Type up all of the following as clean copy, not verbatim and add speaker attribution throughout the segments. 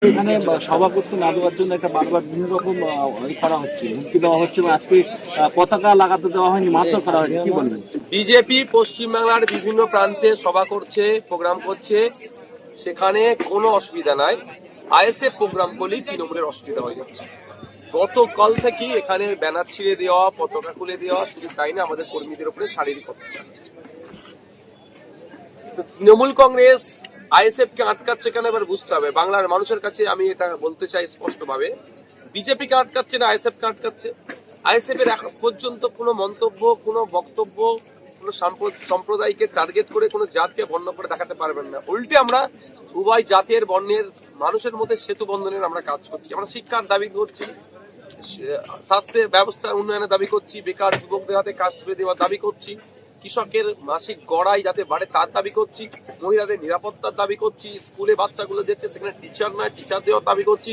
Speaker 1: এখানে সভা করতে না দেওয়ার জন্য একটা বারবার বিভিন্ন রকম করা হচ্ছে, হুমকি দেওয়া হচ্ছে এবং আজকে পতাকা লাগাতে দেওয়া হয়নি, মাত্র করা হয়নি, কি বলবেন?
Speaker 2: বিজেপি পশ্চিমবাংলার বিভিন্ন প্রান্তে সভা করছে, প্রোগ্রাম করছে, সেখানে কোনো অসুবিধা নাই। আইএসএফ প্রোগ্রাম করলেই তৃণমূলের অসুবিধা হয়ে যাচ্ছে। গতকাল থেকে এখানে ব্যানার ছিঁড়ে দেওয়া, পতাকা খুলে দেওয়া, শুধু তাই না, আমাদের কর্মীদের উপরে শারীরিক অত্যাচার। তো তৃণমূল কংগ্রেস আইএসএফ কে আটকাচ্ছে কেন এবার বুঝতে হবে। বাংলার মানুষের কাছে আমি এটা বলতে চাই স্পষ্টভাবে, বিজেপি কে আটকাচ্ছে না আইএসএফ কে আটকাচ্ছে। আইএসএফ এর এখন পর্যন্ত কোনো মন্তব্য, কোনো বক্তব্য, কোনো সম্প্রদায়কে টার্গেট করে কোনো জাতকে বর্ণ করে দেখাতে পারবেন না। উল্টে আমরা উভয় জাতের বর্ণের মানুষের মধ্যে সেতু বন্ধনের আমরা কাজ করছি। আমরা শিক্ষার দাবি করছি, স্বাস্থ্যের ব্যবস্থার উন্নয়নের দাবি করছি, বেকার যুবকদের হাতে কাজ তুলে দেওয়ার দাবি করছি, কৃষকের মাসিক গড়াই যাতে বাড়ে তার দাবি করছি, মহিলাদের নিরাপত্তার দাবি করছি, স্কুলে বাচ্চাগুলো দিচ্ছে সেখানে টিচার নয় টিচার দেওয়ার দাবি করছি,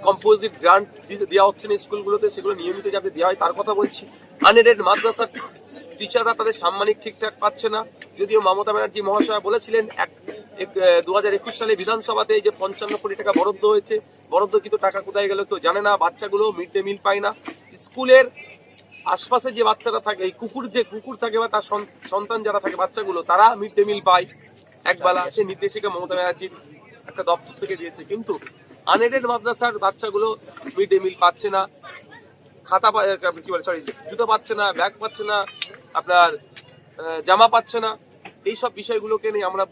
Speaker 2: কম্পোজিট গ্রান্ট দেওয়া হচ্ছে না স্কুলগুলোতে, সেগুলো নিয়মিত যাতে দেওয়া হয় তার কথা বলছি। আনএডেড মাদ্রাসার টিচাররা তাদের সাম্মানিক ঠিকঠাক পাচ্ছে না। যদিও মমতা ব্যানার্জি মহাশয় বলেছিলেন 2021 সালে বিধানসভাতে যে 55 কোটি টাকা বরাদ্দ হয়েছে, বরাদ্দকৃত টাকা কোথায় গেল কেউ জানে না। বাচ্চাগুলো মিড ডে মিল পায় না। স্কুলের আশপাশে যে বাচ্চারা থাকে, এই কুকুর থাকে বা তার সন্তান যারা থাকে বাচ্চাগুলো, তারা মিড ডে মিল পায় একবেলা। সে নির্দেশিকা মমতা ব্যানার্জির একটা দপ্তর থেকে দিয়েছে, কিন্তু আনএডেড মাদ্রাসার বাচ্চাগুলো মিড ডে মিল পাচ্ছে না, খাতা কি বলে সরি জুতো পাচ্ছে না, ব্যাগ পাচ্ছে না, আপনার জামা পাচ্ছে না। এইসব বিষয়গুলোকে নিয়ে আমরা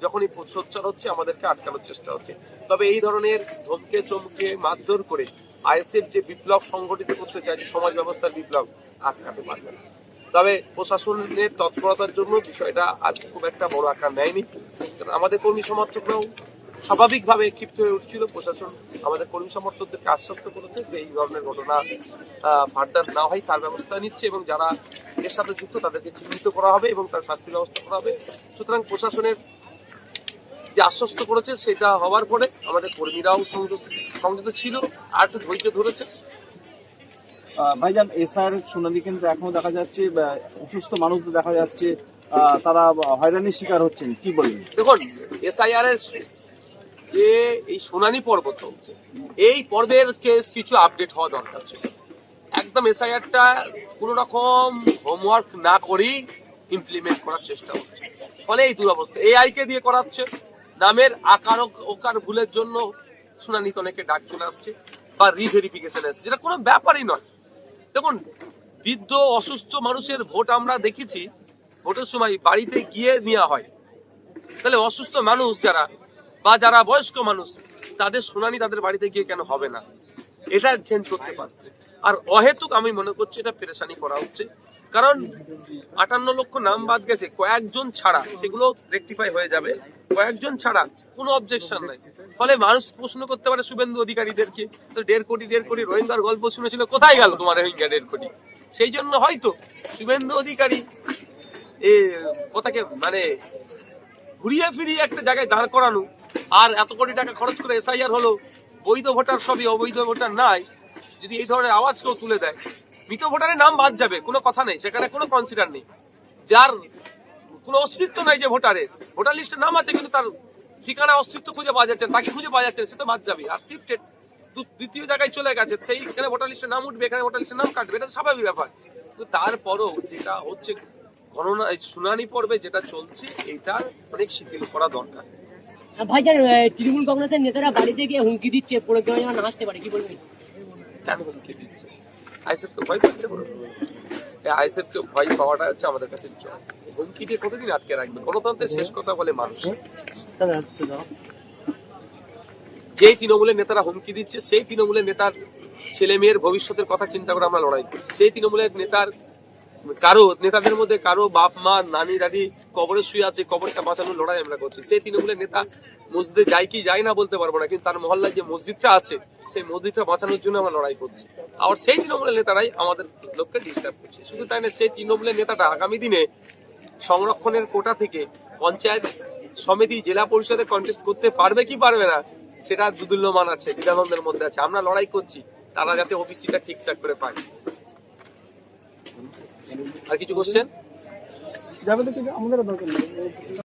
Speaker 2: যখনই সোচ্চার হচ্ছে আমাদেরকে আটকানোর চেষ্টা হচ্ছে। তবে এই ধরনের ধমকে চমকে মারধর করে আইএসএফ যে বিপ্লব সংগঠিত করতে চায়, যে সমাজ ব্যবস্থার বিপ্লব, আটকাতে পারবে না। তবে প্রশাসনের তৎপরতার জন্য বিষয়টা আজ খুব একটা বড় আকার নেয়নি। আমাদের কর্মী সমর্থকরাও স্বাভাবিকভাবে ক্ষিপ্ত হয়ে উঠছিল। প্রশাসন আমাদের কর্মী সমর্থকদেরকে আশ্বস্ত করেছে যে এই ধরনের ঘটনা ফার্দার না হয় তার ব্যবস্থা নিচ্ছে, এবং যারা এর সাথে যুক্ত তাদেরকে চিহ্নিত করা হবে এবং তার শাস্তির ব্যবস্থা করা হবে। সুতরাং প্রশাসনের যে আশ্বস্ত করেছে সেটা হওয়ার পরে আমাদের কর্মীরাও সংযত ছিল, আর একটু ধৈর্য ধরেছে।
Speaker 1: ভাইজান, এসআর শুনানি কিন্তু এখনো দেখা যাচ্ছে, অসুস্থ মানুষদের দেখা যাচ্ছে, তারা হয়রানির শিকার হচ্ছেন, কি বলবেন?
Speaker 2: দেখুন, এসআইআর এর যে এই শুনানি পর্ব চলছে, এই পর্বের কেস কিছু আপডেট হওয়া দরকার ছিল। একদম এসআইআরটা কোনো রকম হোমওয়ার্ক না করেই ইমপ্লিমেন্ট করার চেষ্টা হচ্ছে, ফলে এই দুরবস্থা। এআইকে দিয়ে করাচ্ছে, নামের আকার ওকার ভুলের জন্য শুনানিতে অনেকে ডাক চলে আসছে বা রিভেরিফিকেশন আসছে, যেটা কোনো ব্যাপারই নয়। দেখুন, বৃদ্ধ অসুস্থ মানুষের ভোট আমরা দেখেছি, ভোটের সময় বাড়িতে গিয়ে নেওয়া হয়। তাহলে অসুস্থ মানুষ যারা বা যারা বয়স্ক মানুষ, তাদের শুনানি তাদের বাড়িতে গিয়ে কেন হবে না? এটা চেঞ্জ করতে পারছে। আর অহেতুক আমি মনে করছি এটা পেরেশানি করা হচ্ছে, কারণ 58 লক্ষ নাম বাদ গেছে, কয়েকজন ছাড়া সেগুলো রেকটিফাই হয়ে যাবে, কয়েকজন ছাড়া কোনো অবজেকশন নাই। ফলে মানুষ প্রশ্ন করতে পারে শুভেন্দু অধিকারীদেরকে, তো 1.5 কোটি রোহিঙ্গার গল্প শুনেছিল, কোথায় গেল তোমার রোহিঙ্গা 1.5 কোটি? সেই জন্য হয়তো শুভেন্দু অধিকারী কথাকে মানে ঘুরিয়ে ফিরিয়ে একটা জায়গায় দাঁড় করানো, আর এত কোটি টাকা খরচ করে এসআইআর হলো, বৈধ ভোটার সবই, অবৈধ ভোটার নাই, যদি এই ধরনের আওয়াজ কেউ তুলে দেয়, মৃত ভোটারের নাম বাদ যাবে, কোনো কথা নেই, সেখানে কোনো কনসিডার নেই। যার কোনো অস্তিত্ব নাই, যে ভোটার লিস্টে নাম আছে কিন্তু তার ঠিকানা অস্তিত্ব খুঁজে পাওয়া যাচ্ছে, তাকে খুঁজে পাওয়া যাচ্ছে, সে তো বাদ যাবে। আর শিফটেড দ্বিতীয় জায়গায় চলে গেছে, সেইখানে ভোটার লিস্টে নাম উঠবে, এখানে ভোটার লিস্টে নাম কাটবে, এটা স্বাভাবিক ব্যাপার। কিন্তু তারপরও যেটা হচ্ছে গণনা, শুনানি পর্বে যেটা চলছে, এটার অনেক শিথিল করা দরকার।
Speaker 3: ভাইজান, তৃণমূল কংগ্রেসের নেতারা বাড়িতে গিয়ে হুমকি দিচ্ছে, প্রোগ্রামে যেন না আসতে পারে, কি বলবেন?
Speaker 2: কেন হুমকি দিচ্ছে? আইএসএফকে ভয় পাচ্ছে বলে? আইএসএফকে ভয় পাওয়াটা হচ্ছে আমাদের কাছে জয়। হুমকি দিয়ে কতদিন আটকে রাখবে? গণতন্ত্রের শেষ কথা বলে মানুষ। যেই তৃণমূলের নেতারা হুমকি দিচ্ছে, সেই তৃণমূলের নেতার ছেলে মেয়ের ভবিষ্যতের কথা চিন্তা করে আমরা লড়াই করছি। সেই তৃণমূলের নেতাদের মধ্যে কারো বাপ মা নানি দাদি কবরে শুয়ে আছে, কবরটা বাঁচানোর লড়াই আমরা করছি। সেই তৃণমূলের নেতা মসজিদে যায় কি যায় না বলতে পারবো না, কিন্তু তার মহল্লায় যে মসজিদটা আছে, সেই মসজিদটা বাঁচানোর জন্য আমরা লড়াই করছি। আবার সেই তৃণমূলের নেতারাই আমাদের লোককে ডিস্টার্ব করছে। শুধু তাই না, সেই তৃণমূলের নেতাটা আগামী দিনে সংরক্ষণের কোটা থেকে পঞ্চায়েত সমিতি, জেলা পরিষদে কন্টেস্ট করতে পারবে কি পারবে না, সেটা দুদুল্যমান আছে, দ্বিধাদ্বন্দ্বের মধ্যে আছে। আমরা লড়াই করছি তারা যাতে ওবিসিটা ঠিকঠাক করে পায়। আর কিছু কোশ্চেন?